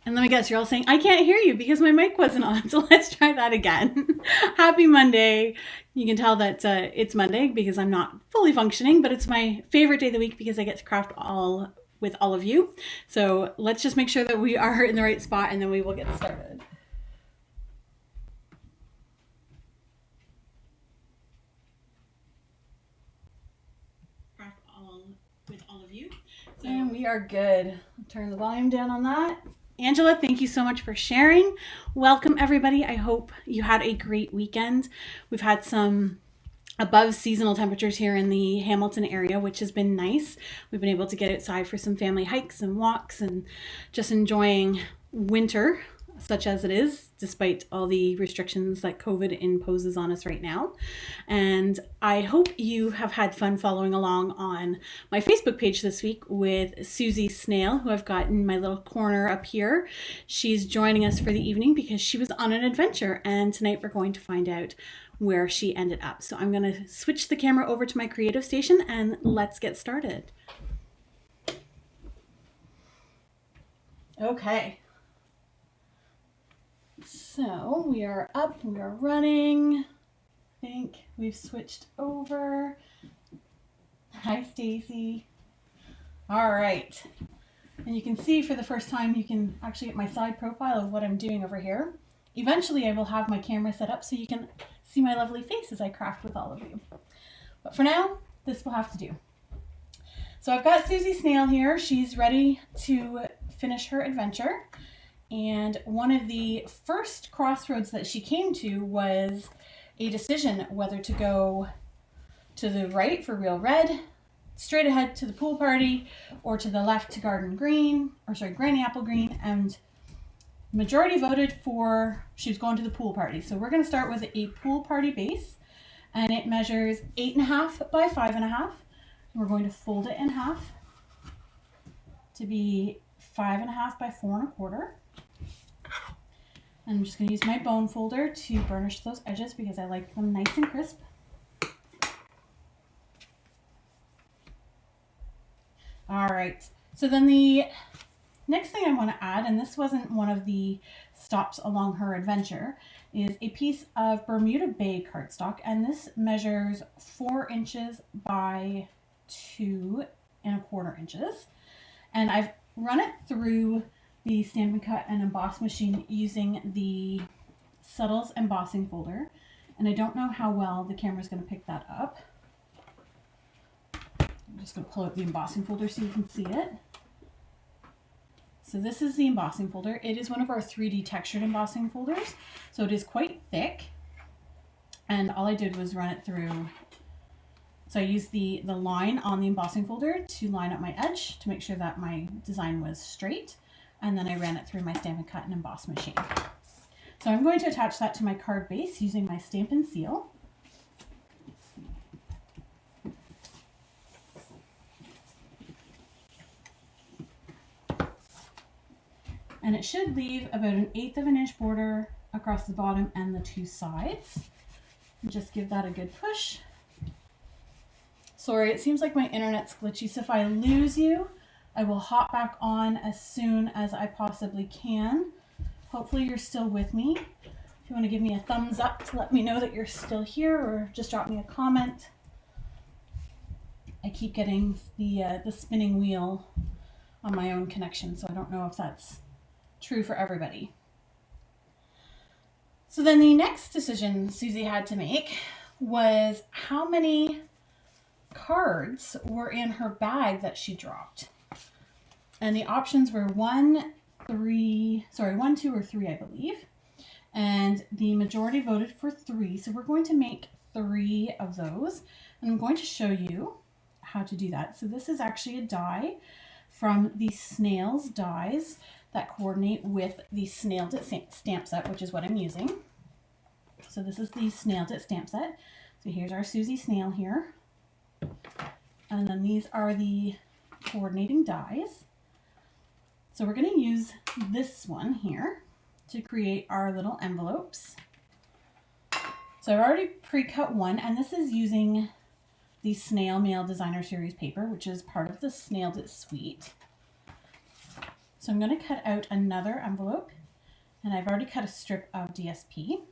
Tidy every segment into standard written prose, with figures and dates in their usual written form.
And let me guess, you're all saying, I can't hear you because my mic wasn't on. So let's try that again. Happy Monday. You can tell that it's Monday because I'm not fully functioning, but it's my favorite day of the week because I get to craft with all of you. So let's just make sure that we are in the right spot and then we will get started. Craft with all of you. And we are good. I'll turn the volume down on that. Angela, thank you so much for sharing. Welcome, everybody. I hope you had a great weekend. We've had some above seasonal temperatures here in the Hamilton area, which has been nice. We've been able to get outside for some family hikes and walks and just enjoying winter, such as it is, despite all the restrictions that COVID imposes on us right now. And I hope you have had fun following along on my Facebook page this week with Suzy Snail, who I've got in my little corner up here. She's joining us for the evening because she was on an adventure, and tonight we're going to find out where she ended up. So I'm going to switch the camera over to my creative station and let's get started. Okay. So we are up, we are running. I think we've switched over. Hi, Stacy. All right. And you can see for the first time, you can actually get my side profile of what I'm doing over here. Eventually, I will have my camera set up so you can see my lovely face as I craft with all of you. But for now, this will have to do. So I've got Suzy Snail here. She's ready to finish her adventure. And one of the first crossroads that she came to was a decision whether to go to the right for Real Red, straight ahead to the pool party, or to the left to Granny Apple Green. And majority voted for she was going to the pool party. So we're going to start with a pool party base, and it measures 8.5 by 5.5. We're going to fold it in half to be 5.5 by 4.25. And I'm just going to use my bone folder to burnish those edges because I like them nice and crisp. All right, so then the next thing I want to add, and this wasn't one of the stops along her adventure, is a piece of Bermuda Bay cardstock, and this measures 4 inches by 2.25 inches. And I've run it through the Stampin' Cut and Emboss machine using the Subtles embossing folder, and I don't know how well the camera is going to pick that up. I'm just going to pull out the embossing folder so you can see it. So this is the embossing folder. It is one of our 3D textured embossing folders, so it is quite thick, and all I did was run it through. So I used the line on the embossing folder to line up my edge to make sure that my design was straight, and then I ran it through my Stampin' Cut and Emboss machine. So I'm going to attach that to my card base using my Stampin' Seal. And it should leave about 1/8 of an inch border across the bottom and the 2 sides. And just give that a good push. Sorry, it seems like my internet's glitchy, so if I lose you, I will hop back on as soon as I possibly can. Hopefully you're still with me. If you want to give me a thumbs up to let me know that you're still here, or just drop me a comment. I keep getting the spinning wheel on my own connection, so I don't know if that's true for everybody. So then the next decision Suzy had to make was how many cards were in her bag that she dropped. And the options were 1, 2, or 3, I believe. and the majority voted for 3. So we're going to make 3 of those, and I'm going to show you how to do that. So this is actually a die from the Snails dies that coordinate with the Snailed It stamp set, which is what I'm using. So this is the Snailed It stamp set. So here's our Suzy Snail here. And then these are the coordinating dies. So we're going to use this one here to create our little envelopes. So I've already pre-cut one, and this is using the Snail Mail Designer Series paper, which is part of the Snailed It suite. So I'm going to cut out another envelope, and I've already cut a strip of DSP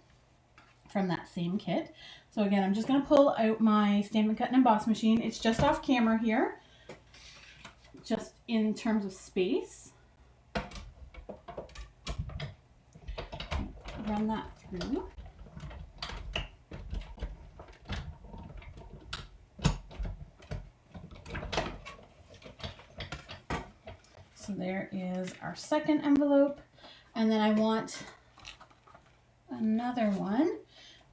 from that same kit. So again, I'm just going to pull out my Stampin' Cut and Emboss machine. It's just off camera here, just in terms of space. Run that through. So there is our second envelope, and then I want another one,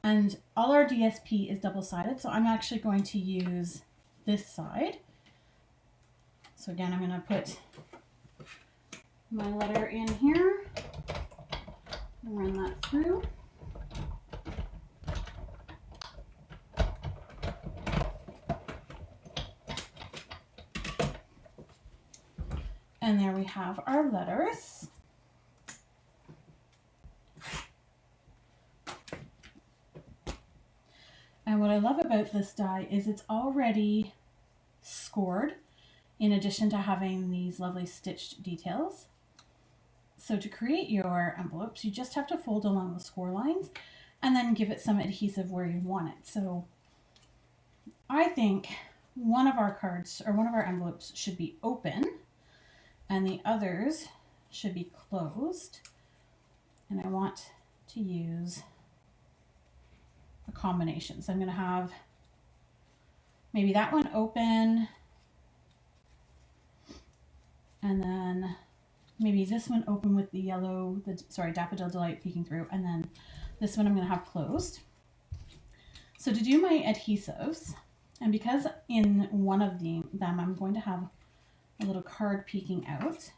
and all our DSP is double-sided, so I'm actually going to use this side. So again, I'm going to put my letter in here and run that through. And there we have our letters. And what I love about this die is it's already scored, in addition to having these lovely stitched details. So to create your envelopes, you just have to fold along the score lines and then give it some adhesive where you want it. So I think one of our cards, or one of our envelopes, should be open, and the others should be closed. And I want to use a combination. So I'm going to have maybe that one open, and then maybe this one open with the yellow, Daffodil Delight peeking through, and then this one I'm going to have closed. So to do my adhesives, and because in one of them I'm going to have a little card peeking out,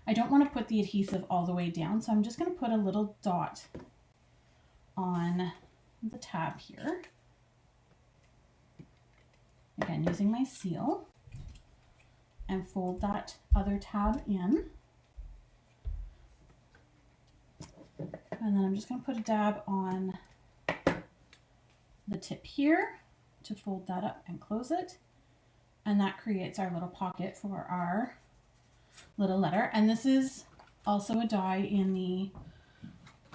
I don't want to put the adhesive all the way down, so I'm just going to put a little dot on the tab here. Again, using my seal, and fold that other tab in. And then I'm just going to put a dab on the tip here to fold that up and close it. And that creates our little pocket for our little letter. And this is also a die in the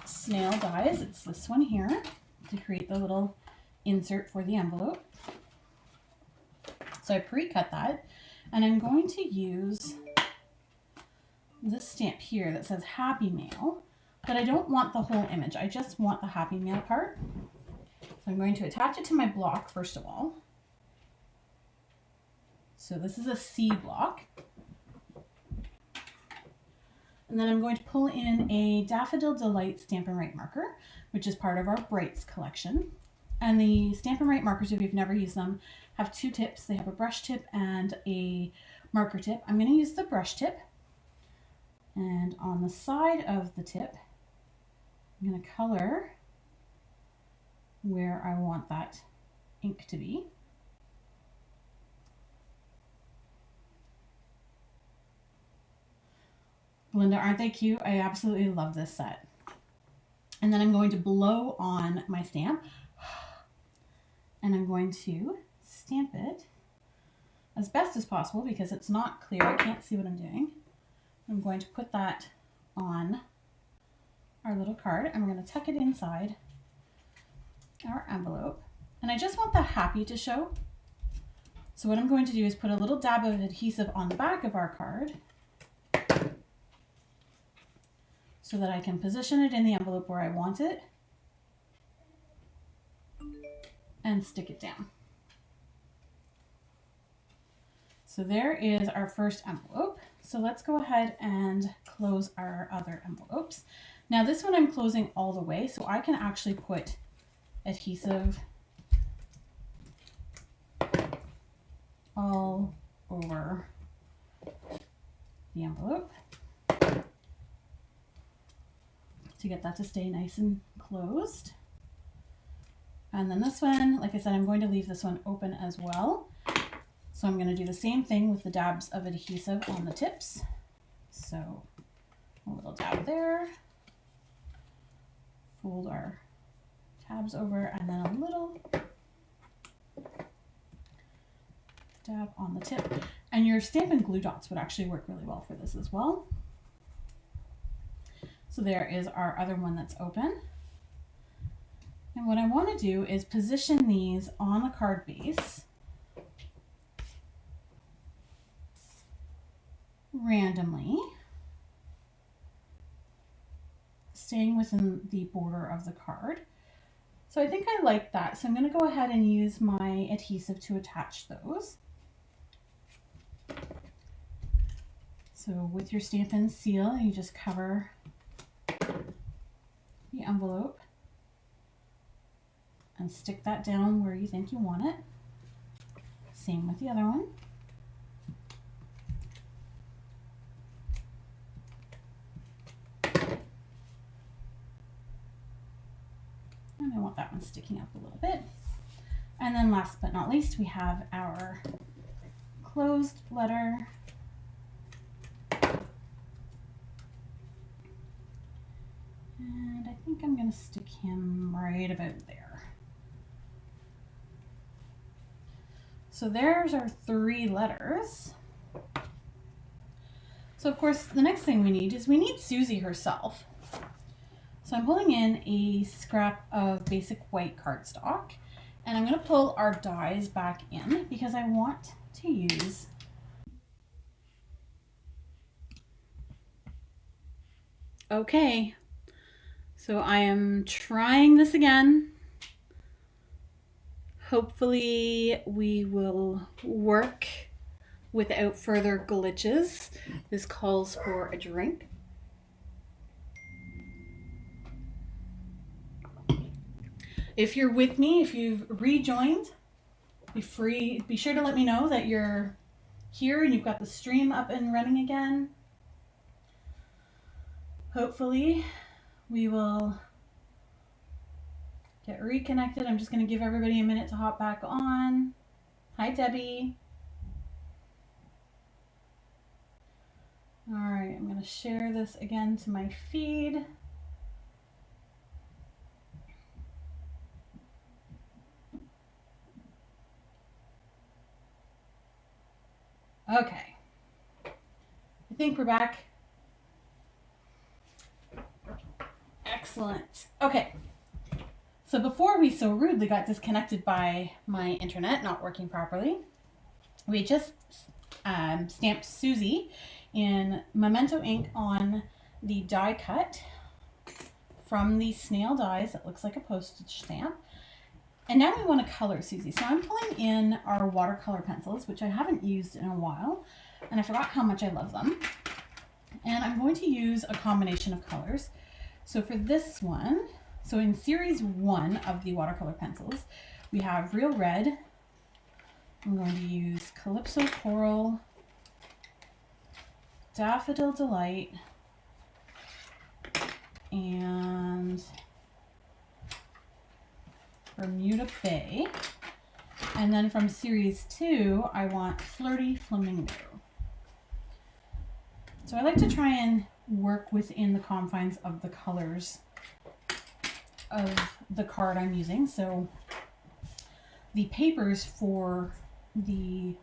Snail dies. It's this one here to create the little insert for the envelope. So I pre-cut that, and I'm going to use this stamp here that says Happy Mail, but I don't want the whole image. I just want the Happy Mail part. So I'm going to attach it to my block first of all. So this is a C block. And then I'm going to pull in a Daffodil Delight Stampin' Write marker, which is part of our Brights collection. And the Stampin' Write markers, if you've never used them, have 2 tips. They have a brush tip and a marker tip. I'm going to use the brush tip. And on the side of the tip, I'm going to color where I want that ink to be. Linda, aren't they cute? I absolutely love this set. And then I'm going to blow on my stamp, and I'm going to stamp it as best as possible because it's not clear. I can't see what I'm doing. I'm going to put that on our little card, and we're going to tuck it inside our envelope. And I just want the happy to show. So what I'm going to do is put a little dab of adhesive on the back of our card so that I can position it in the envelope where I want it and stick it down. So there is our first envelope. So let's go ahead and close our other envelopes. Now this one I'm closing all the way, so I can actually put adhesive all over the envelope to get that to stay nice and closed. And then this one, like I said, I'm going to leave this one open as well. So I'm going to do the same thing with the dabs of adhesive on the tips. So a little dab there, fold our tabs over, and then a little dab on the tip. And your Stampin' glue dots would actually work really well for this as well. So there is our other one that's open. And what I want to do is position these on the card base randomly, staying within the border of the card. So I think I like that. So I'm going to go ahead and use my adhesive to attach those. So with your Stampin' seal, you just cover the envelope and stick that down where you think you want it. Same with the other one. And I want that one sticking up a little bit. And then last but not least, we have our closed letter. And I think I'm going to stick him right about there. So there's our 3 letters. So of course, the next thing we need is we need Suzy herself. So I'm pulling in a scrap of basic white cardstock, and I'm going to pull our dies back in because I want to use okay. So I am trying this again. Hopefully we will work without further glitches. This calls for a drink. If you're with me, if you've rejoined, be sure to let me know that you're here and you've got the stream up and running again. Hopefully we will get reconnected. I'm just going to give everybody a minute to hop back on. Hi, Debbie. All right, I'm going to share this again to my feed. Okay, I think we're back. Excellent. Okay, so before we so rudely got disconnected by my internet not working properly, we just stamped Suzy in Memento ink on the die cut from the snail dies that looks like a postage stamp. And now we want to color Suzy. So I'm pulling in our watercolor pencils, which I haven't used in a while, and I forgot how much I love them. And I'm going to use a combination of colors. So for this one, so in series 1 of the watercolor pencils, we have Real Red. I'm going to use Calypso Coral, Daffodil Delight, and Bermuda Bay. And then from series 2, I want Flirty Flamingo. So I like to try and work within the confines of the colors of the card I'm using. So the papers for the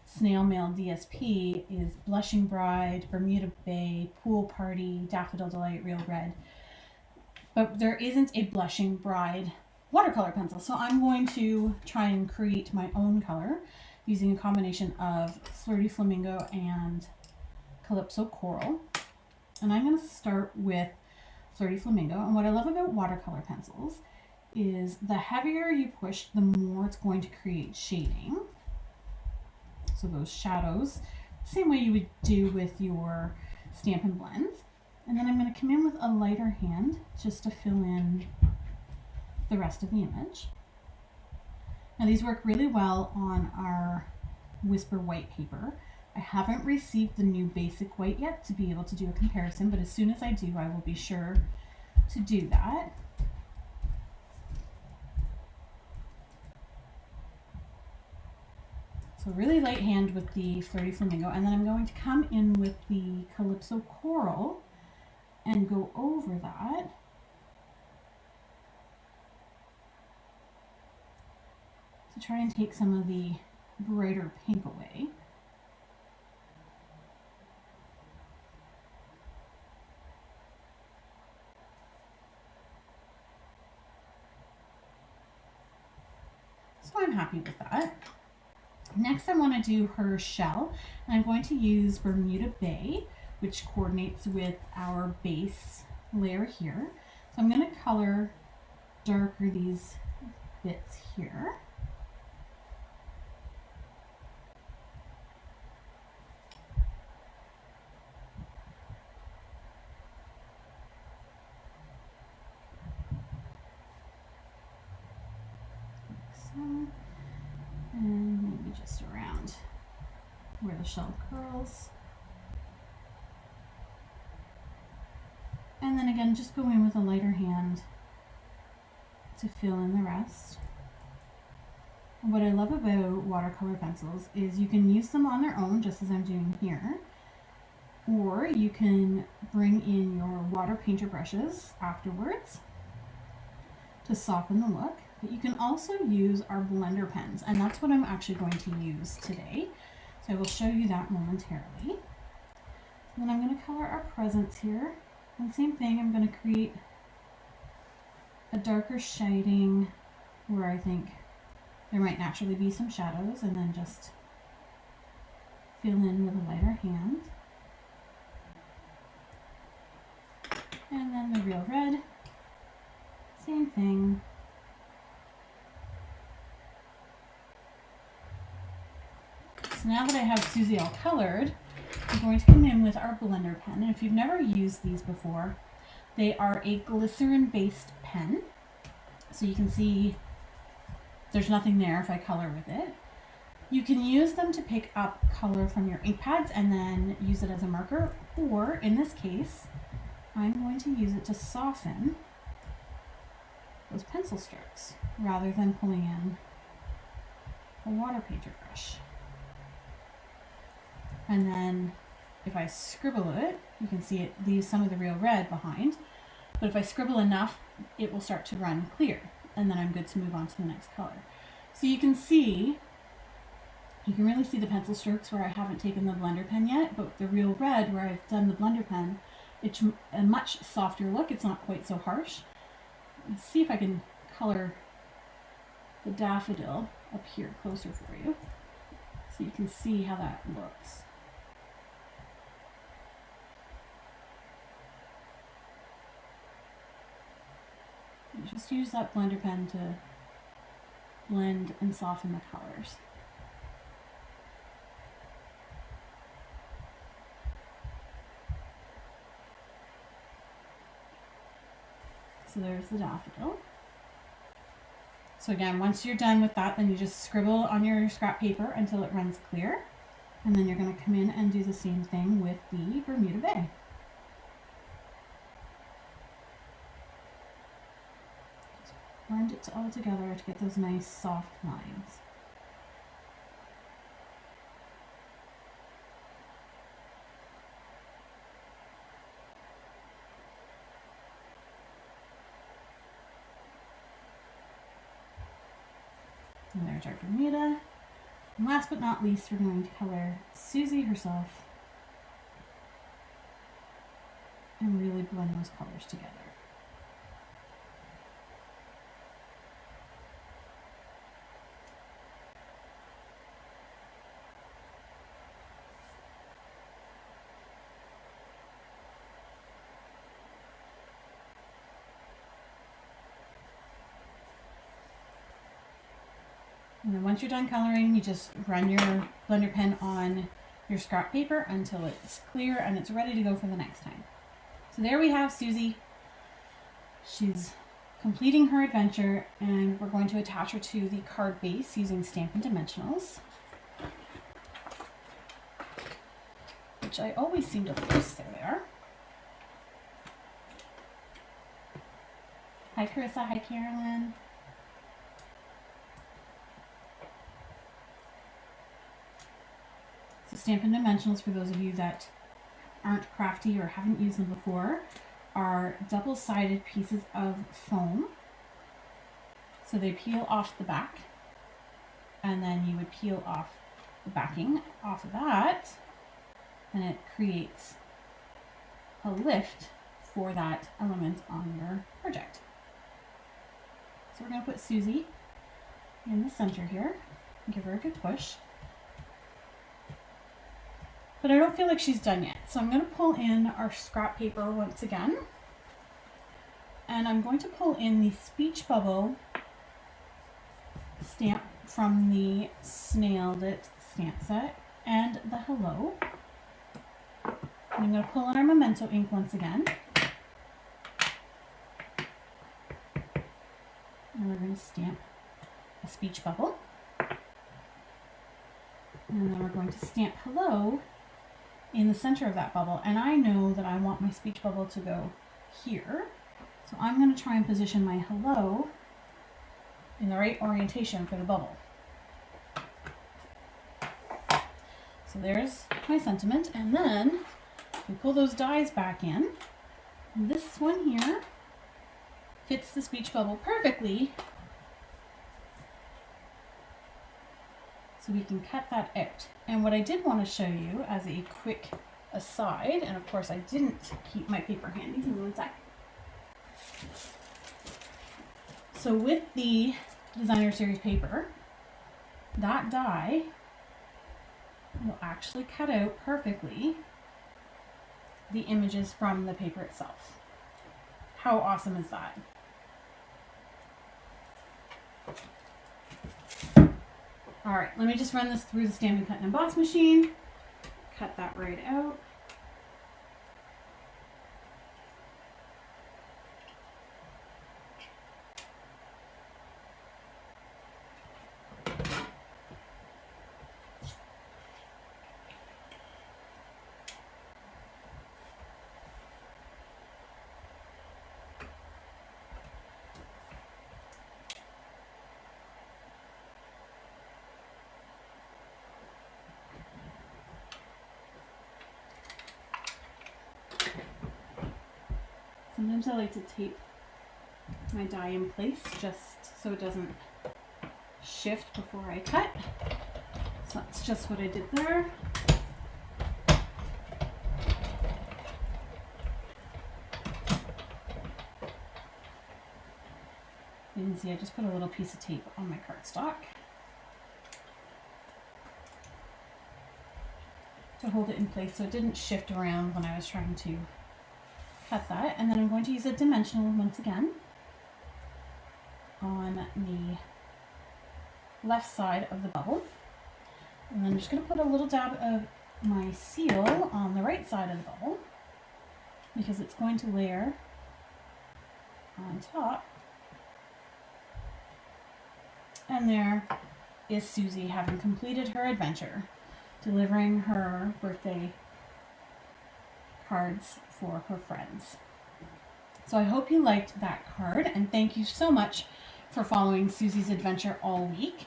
Snail Mail DSP is Blushing Bride, Bermuda Bay, Pool Party, Daffodil Delight, Real Red. But there isn't a Blushing Bride watercolor pencil. So I'm going to try and create my own color using a combination of Flirty Flamingo and Calypso Coral. And I'm going to start with Flirty Flamingo. And what I love about watercolor pencils is the heavier you push, the more it's going to create shading. So those shadows, same way you would do with your Stampin' blends. And then I'm going to come in with a lighter hand just to fill in the rest of the image. Now these work really well on our Whisper white paper. I haven't received the new basic white yet to be able to do a comparison, but as soon as I do, I will be sure to do that. So really light hand with the Flirty Flamingo, and then I'm going to come in with the Calypso Coral and go over that. To try and take some of the brighter pink away. So I'm happy with that. Next I want to do her shell, and I'm going to use Bermuda Bay, which coordinates with our base layer here. So I'm going to color darker these bits here. And maybe just around where the shell curls. And then again, just go in with a lighter hand to fill in the rest. And what I love about watercolor pencils is you can use them on their own, just as I'm doing here, or you can bring in your water painter brushes afterwards to soften the look. But you can also use our blender pens, and that's what I'm actually going to use today. So I will show you that momentarily. And then I'm going to color our presents here. And same thing, I'm going to create a darker shading where I think there might naturally be some shadows, and then just fill in with a lighter hand. And then the real red, same thing. So now that I have Suzy all colored, I'm going to come in with our blender pen. And if you've never used these before, they are a glycerin-based pen. So you can see there's nothing there if I color with it. You can use them to pick up color from your ink pads and then use it as a marker, or in this case, I'm going to use it to soften those pencil strokes rather than pulling in a water painter brush. And then if I scribble it, you can see it leaves some of the real red behind. But if I scribble enough, it will start to run clear. And then I'm good to move on to the next color. So you can really see the pencil strokes where I haven't taken the blender pen yet, but the real red where I've done the blender pen, it's a much softer look. It's not quite so harsh. Let's see if I can color the daffodil up here closer for you, so you can see how that looks. You just use that blender pen to blend and soften the colors. So there's the daffodil. So again, once you're done with that, then you just scribble on your scrap paper until it runs clear. And then you're going to come in and do the same thing with the Bermuda Bay. Just blend it all together to get those nice soft lines. And there's our Bermuda. And last but not least, we're going to color Suzy herself and really blend those colors together. And then once you're done coloring, you just run your blender pen on your scrap paper until it's clear and it's ready to go for the next time. So there we have Suzy. She's completing her adventure, and we're going to attach her to the card base using Stampin' Dimensionals, which I always seem to lose. There they are. Hi Carissa, hi Carolyn. So Stampin' Dimensionals, for those of you that aren't crafty or haven't used them before, are double-sided pieces of foam. So they peel off the back, and then you would peel off the backing off of that, and it creates a lift for that element on your project. So we're going to put Suzy in the center here and give her a good push. But I don't feel like she's done yet. So I'm going to pull in our scrap paper once again. And I'm going to pull in the speech bubble stamp from the Snailed It stamp set and the hello. And I'm going to pull in our memento ink once again. And we're going to stamp a speech bubble. And then we're going to stamp hello in the center of that bubble. And I know that I want my speech bubble to go here. So I'm going to try and position my hello in the right orientation for the bubble. So there's my sentiment. And then we pull those dies back in. And this one here fits the speech bubble perfectly. So we can cut that out. And what I did want to show you as a quick aside, and of course I didn't keep my paper handy, give me one sec. So with the designer series paper, that die will actually cut out perfectly the images from the paper itself. How awesome is that? All right, let me just run this through the Stampin' Cut and Emboss machine. Cut that right out. Sometimes I like to tape my die in place just so it doesn't shift before I cut. So that's just what I did there. You can see I just put a little piece of tape on my cardstock to hold it in place so it didn't shift around when I was trying to cut that. And then I'm going to use a dimensional once again on the left side of the bubble. And then I'm just going to put a little dab of my seal on the right side of the bubble because it's going to layer on top. And there is Suzy having completed her adventure, delivering her birthday cards for her friends. So I hope you liked that card, and thank you so much for following Suzy's adventure all week.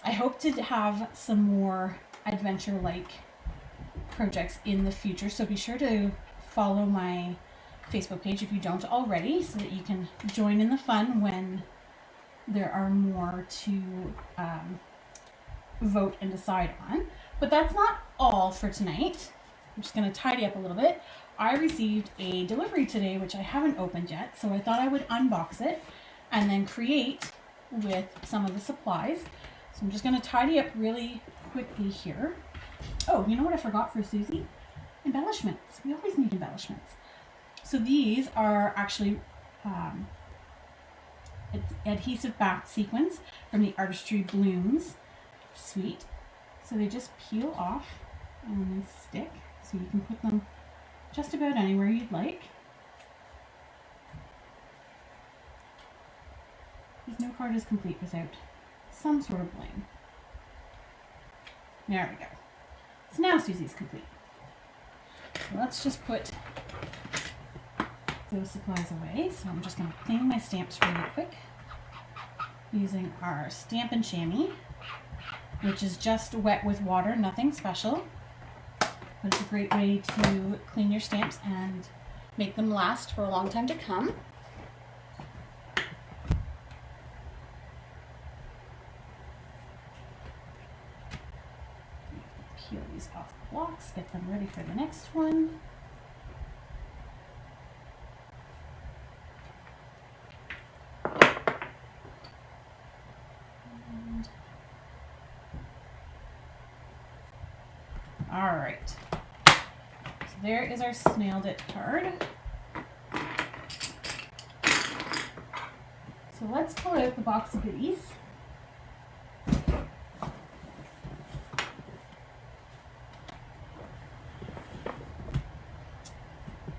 I hope to have some more adventure-like projects in the future, so be sure to follow my Facebook page if you don't already, so that you can join in the fun when there are more to vote and decide on. But that's not all for tonight. I'm just going to tidy up a little bit. I received a delivery today, which I haven't opened yet, so I thought I would unbox it and then create with some of the supplies. So I'm just going to tidy up really quickly here. Oh, you know what I forgot for Suzy? Embellishments. We always need embellishments. So these are actually adhesive back sequins from the Artistry Blooms suite. So they just peel off and they stick. So you can put them just about anywhere you'd like. Because no card is complete without some sort of bling. There we go. So now Suzy's complete. So let's just put those supplies away. So I'm just going to clean my stamps really quick using our Stampin' Chamois, which is just wet with water, nothing special. But it's a great way to clean your stamps and make them last for a long time to come. Peel these off the blocks, get them ready for the next one. All right, so there is our Snailed It card. So let's pull out the box of goodies.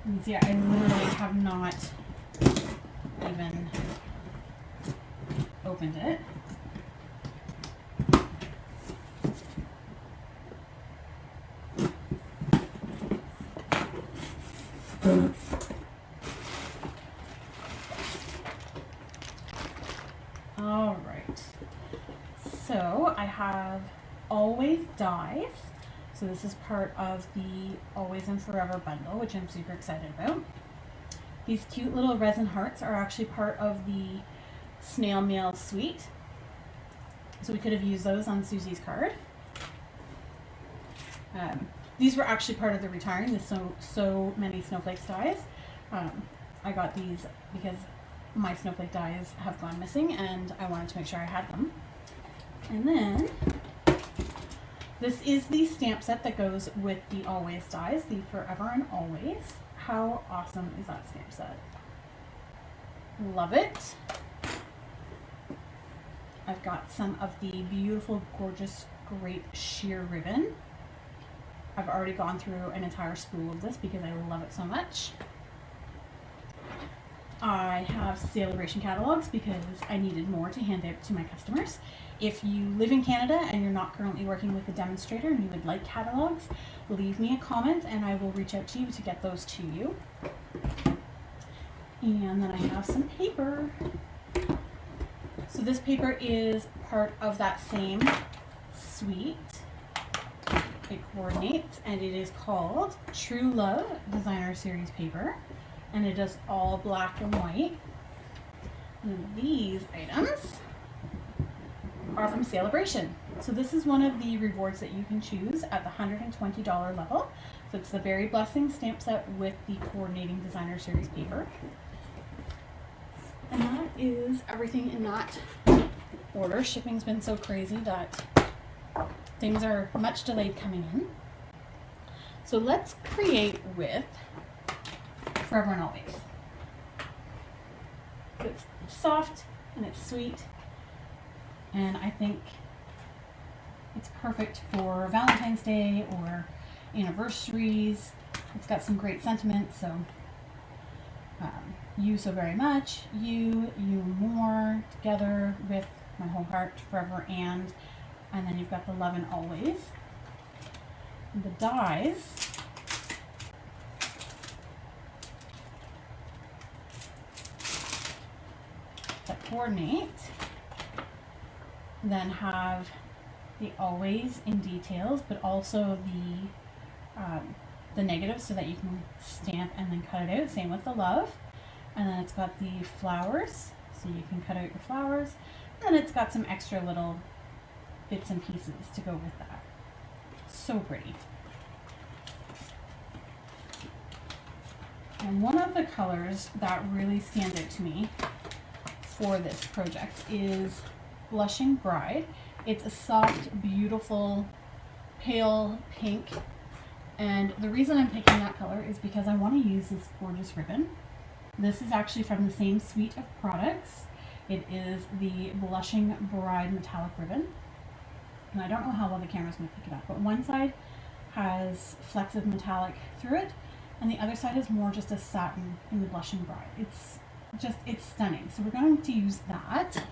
You see, I literally have not even opened it. All right, so I have Always Dies. So this is part of the Always and Forever bundle, which I'm super excited about. These cute little resin hearts are actually part of the Snail Mail suite. So we could have used those on Suzy's card. These were actually part of the retiring the so many snowflakes dies. I got these because my snowflake dies have gone missing and I wanted to make sure I had them. And then this is the stamp set that goes with the Always Dies, the Forever and Always. How awesome is that stamp set? Love it. I've got some of the beautiful, gorgeous, great sheer ribbon. I've already gone through an entire spool of this because I love it so much. I have Celebration catalogs because I needed more to hand out to my customers. If you live in Canada and you're not currently working with a demonstrator and you would like catalogs, leave me a comment and I will reach out to you to get those to you. And then I have some paper. So this paper is part of that same suite. It coordinates and it is called True Love Designer Series paper. And it is all black and white. And these items are from Celebration. So this is one of the rewards that you can choose at the $120 level. So it's the Berry Blessing stamp set with the coordinating designer series paper. And that is everything in that order. Shipping's been so crazy that things are much delayed coming in. So let's create with Forever and Always. So it's soft and it's sweet, and I think it's perfect for Valentine's Day or anniversaries. It's got some great sentiments, so you so very much, you more, together with my whole heart, forever, and then you've got the love and always. And the dies that coordinate then have the always in details, but also the negative so that you can stamp and then cut it out. Same with the love. And then it's got the flowers, so you can cut out your flowers. And then it's got some extra little bits and pieces to go with that. So pretty. And one of the colors that really stands out to me for this project is Blushing Bride. It's a soft, beautiful, pale pink. And the reason I'm picking that color is because I want to use this gorgeous ribbon. This is actually from the same suite of products. It is the Blushing Bride metallic ribbon. And I don't know how well the camera's going to pick it up, but one side has flecks of metallic through it, and the other side is more just a satin in the Blushing Bride. It's it's stunning. So we're going to use that.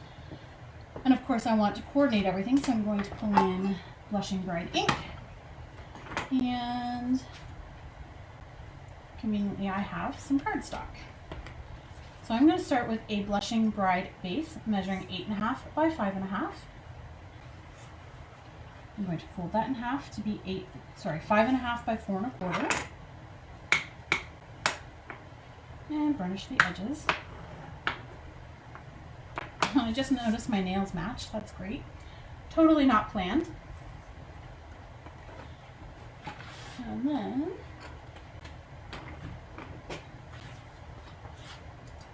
And of course I want to coordinate everything, so I'm going to pull in Blushing Bride ink. And conveniently I have some cardstock. So I'm going to start with a Blushing Bride base measuring 8.5 by 5.5. I'm going to fold that in half to be 5.5 by 4.25. And burnish the edges. I just noticed my nails match. That's great. Totally not planned. And then,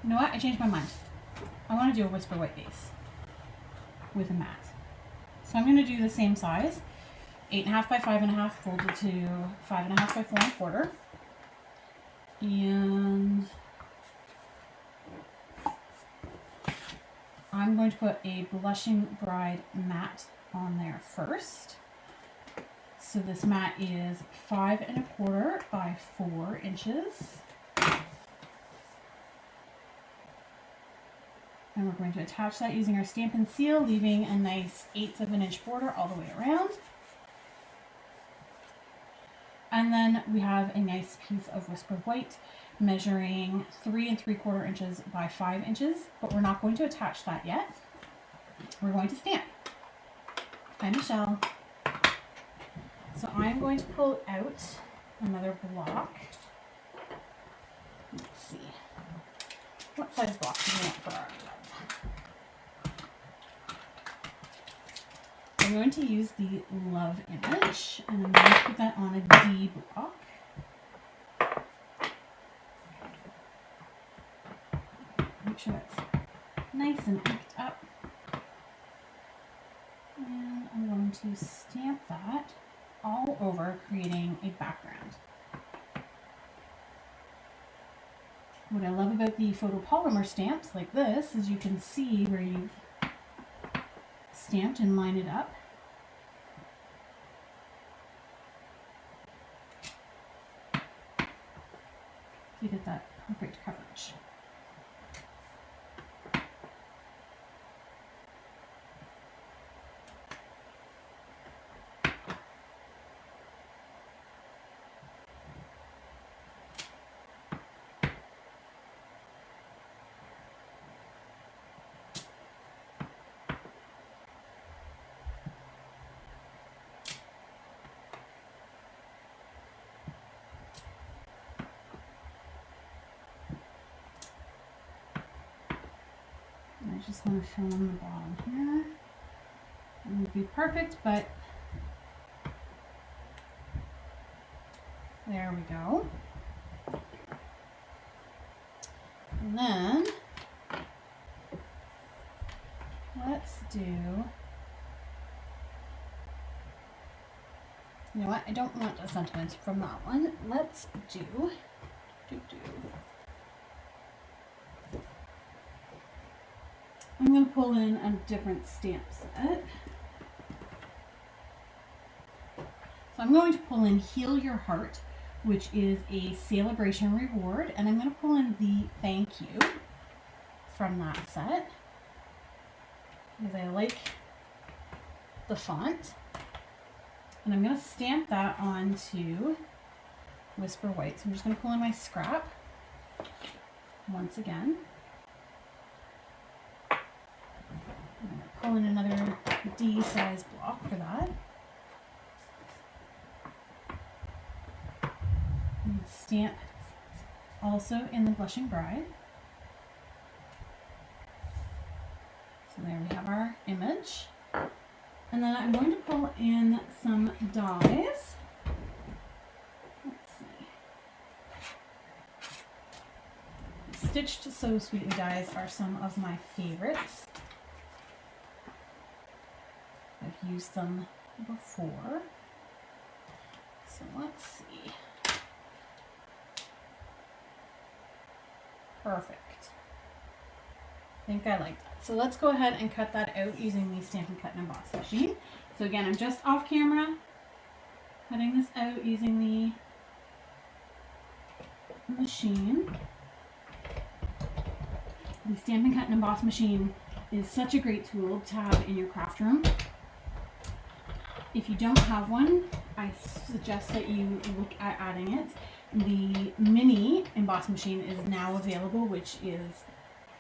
you know what? I changed my mind. I want to do a Whisper White base with a matte. So I'm going to do the same size, 8.5 by 5.5, folded to 5.5 by 4.25. And I'm going to put a Blushing Bride matte on there first. So this mat is 5.25 by 4 inches. And we're going to attach that using our Stampin' seal, leaving a nice 1/8 of an inch border all the way around. And then we have a nice piece of Whisper White measuring 3.75 inches by 5 inches, but we're not going to attach that yet. We're going to stamp. Hi, Michelle. So I'm going to pull out another block. Let's see. What size block do we want for our love? I'm going to use the love image, and I'm going to put that on a D block. Make sure it's nice and inked up. And I'm going to stamp that all over, creating a background. What I love about the photopolymer stamps like this is you can see where you've stamped and line it up. You get that perfect coverage. I just want to fill in the bottom here. It would be perfect, but there we go. And then let's do, you know what, I don't want a sentiment from that one. Let's do. I'm going to pull in a different stamp set. So I'm going to pull in Heal Your Heart, which is a celebration reward, and I'm going to pull in the thank you from that set because I like the font. And I'm going to stamp that onto Whisper White. So I'm just going to pull in my scrap once again. I'm going to pull in another D size block for that. And stamp also in the Blushing Bride. So there we have our image. And then I'm going to pull in some dies. Let's see. Stitched So Sweetly dies are some of my favorites. I've used them before. So let's see. Perfect. I think I like that. So let's go ahead and cut that out using the Stampin' Cut and Emboss machine. So again, I'm just off camera cutting this out using the machine. The Stampin' Cut and Emboss machine is such a great tool to have in your craft room. If you don't have one, I suggest that you look at adding it. The mini emboss machine is now available, which is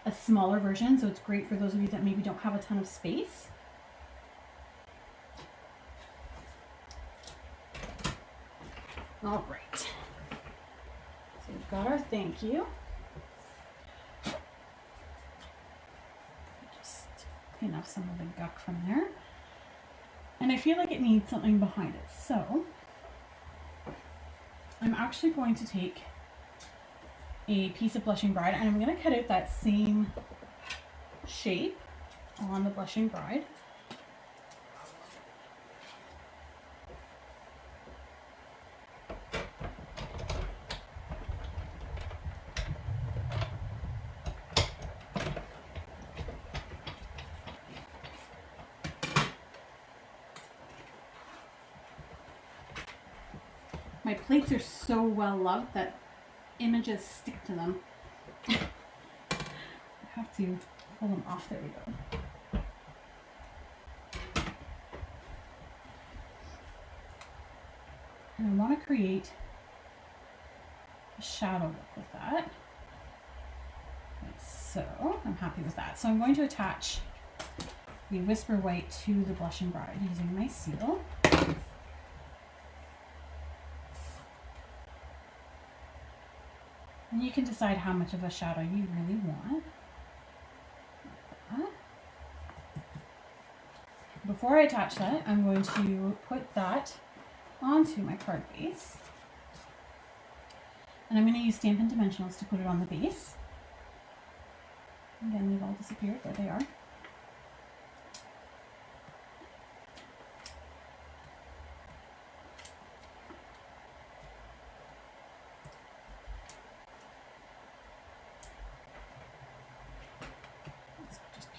a smaller version, so it's great for those of you that maybe don't have a ton of space. All right, so we've got our thank you. Just clean off some of the guck from there. And I feel like it needs something behind it. So I'm actually going to take a piece of Blushing Bride and I'm going to cut out that same shape on the Blushing Bride. My plates are so well loved that images stick to them. I have to pull them off. There we go. And I want to create a shadow look with that. Like so. I'm happy with that. So I'm going to attach the Whisper White to the Blushing Bride using my seal. And you can decide how much of a shadow you really want. Like that. Before I attach that, I'm going to put that onto my card base. And I'm going to use Stampin' Dimensionals to put it on the base. Again, they've all disappeared. There they are.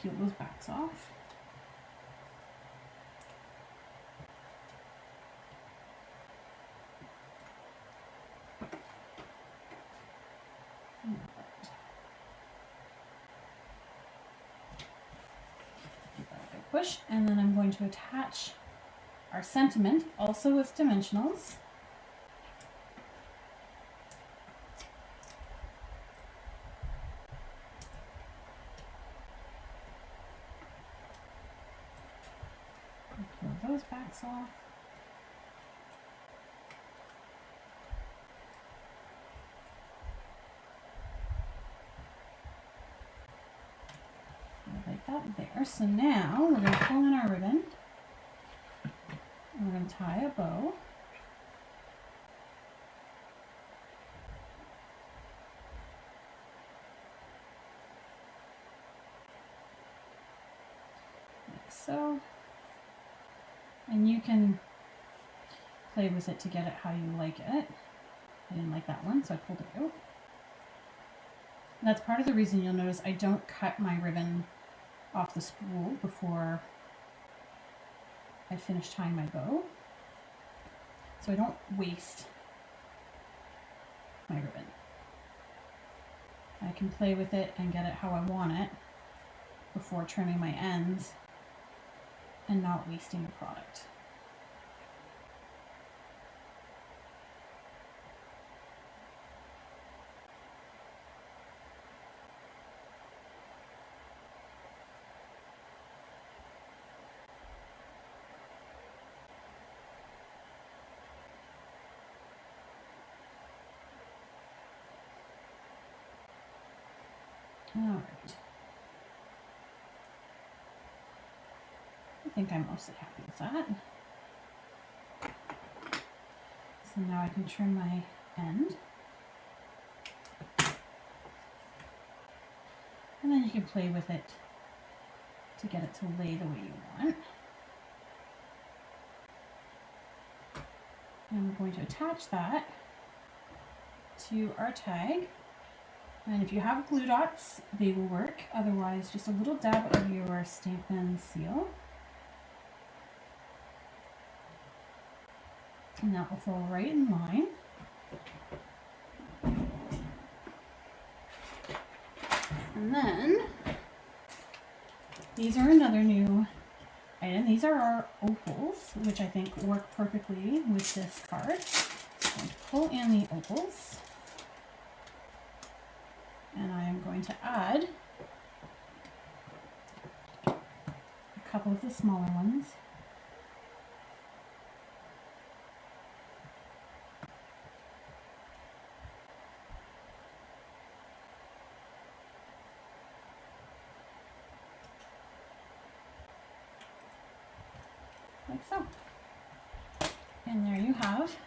Peel those backs off. Push, and then I'm going to attach our sentiment also with dimensionals. Pull those backs off. Like that there. So now we're going to pull in our ribbon. And we're going to tie a bow. Like so. And you can play with it to get it how you like it. I didn't like that one, so I pulled it out. And that's part of the reason you'll notice I don't cut my ribbon off the spool before I finish tying my bow. So I don't waste my ribbon. I can play with it and get it how I want it before trimming my ends and not wasting the product. All right. I think I'm mostly happy with that. So now I can trim my end. And then you can play with it to get it to lay the way you want. And we're going to attach that to our tag. And if you have glue dots, they will work. Otherwise, just a little dab of your Stampin' seal. And that will fall right in line. And then these are another new item. These are our opals, which I think work perfectly with this card. So I'm going to pull in the opals. And I am going to add a couple of the smaller ones. Like so. And there you have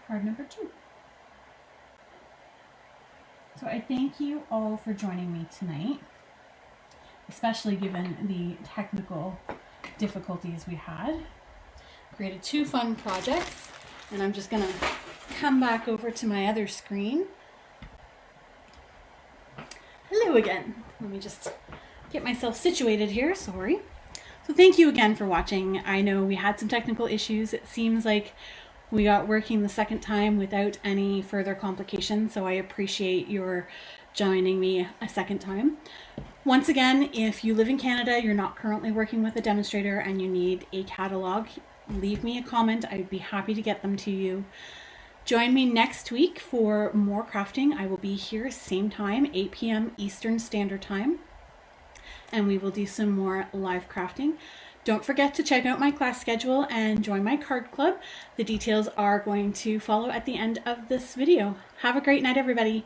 card number 2. So I thank you all for joining me tonight, especially given the technical difficulties we had. Created 2 fun projects, and I'm just gonna come back over to my other screen. Hello again. Let me just get myself situated here, sorry. So thank you again for watching. I know we had some technical issues. It seems like we got working the second time without any further complications, so I appreciate your joining me a second time. Once again, if you live in Canada, you're not currently working with a demonstrator, and you need a catalog, leave me a comment. I'd be happy to get them to you. Join me next week for more crafting. I will be here same time, 8 p.m. Eastern Standard Time, and we will do some more live crafting. Don't forget to check out my class schedule and join my card club. The details are going to follow at the end of this video. Have a great night, everybody.